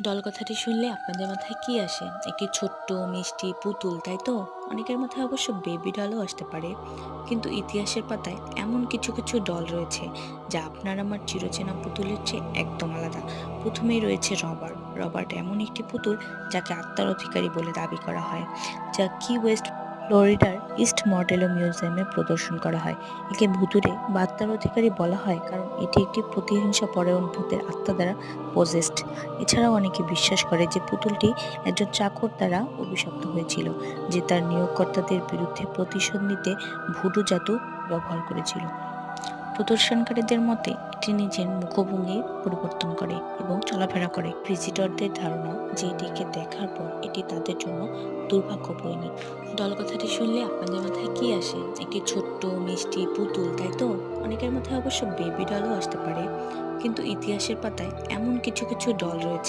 Doll কথাটি শুনলে আপনাদের মাথায় কি আসে? একটি ছোট্ট মিষ্টি পুতুল, তাই তো? অনেকের মাথায় অবশ্য বেবি ডলও আসতে পারে। কিন্তু ইতিহাসের পাতায় এমন কিছু কিছু ডল রয়েছে যা আপনার আমার চিরচেনা পুতুলের চেয়ে একদম আলাদা। প্রথমেই রয়েছে রবার্ট। রবার্ট এমন একটি পুতুল যাকে আত্মার অধিকারী বলে দাবি করা হয়, যা কি ওয়েস্ট ফ্লোরিডার ইস্ট মডেলো মিউজিয়ামে প্রদর্শন করা হয়। একে ভুতুড়ে বা আত্মার অধিকারী বলা হয় কারণ এটি একটি প্রতিহিংসা পরায়ণ ভূতের আত্মা দ্বারা পজেসড। এছাড়াও অনেকে বিশ্বাস করে যে পুতুলটি একজন চাকর দ্বারা অভিশপ্ত হয়েছিল, যে তার নিয়োগকর্তাদের বিরুদ্ধে প্রতিশোধ নিতে ভুডু জাদু ব্যবহার করেছিল। প্রদর্শনকারীদের মতে এটি নিজের মুখভঙ্গি পরিবর্তন করে এবং চলাফেরা করে। ভিজিটরদের ধারণা যে এটিকে দেখার পর এটি তাদের জন্য দুর্ভাগ্য বয়ে নিয়ে। ডল কথাটি শুনলে আপনাদের মাথায় কি আসে? একটি ছোট্ট মিষ্টি পুতুল, তাই তো? অনেকের মাথায় অবশ্য বেবি ডলও আসতে পারে। কিন্তু ইতিহাসের পাতায় এমন কিছু কিছু ডল রয়েছে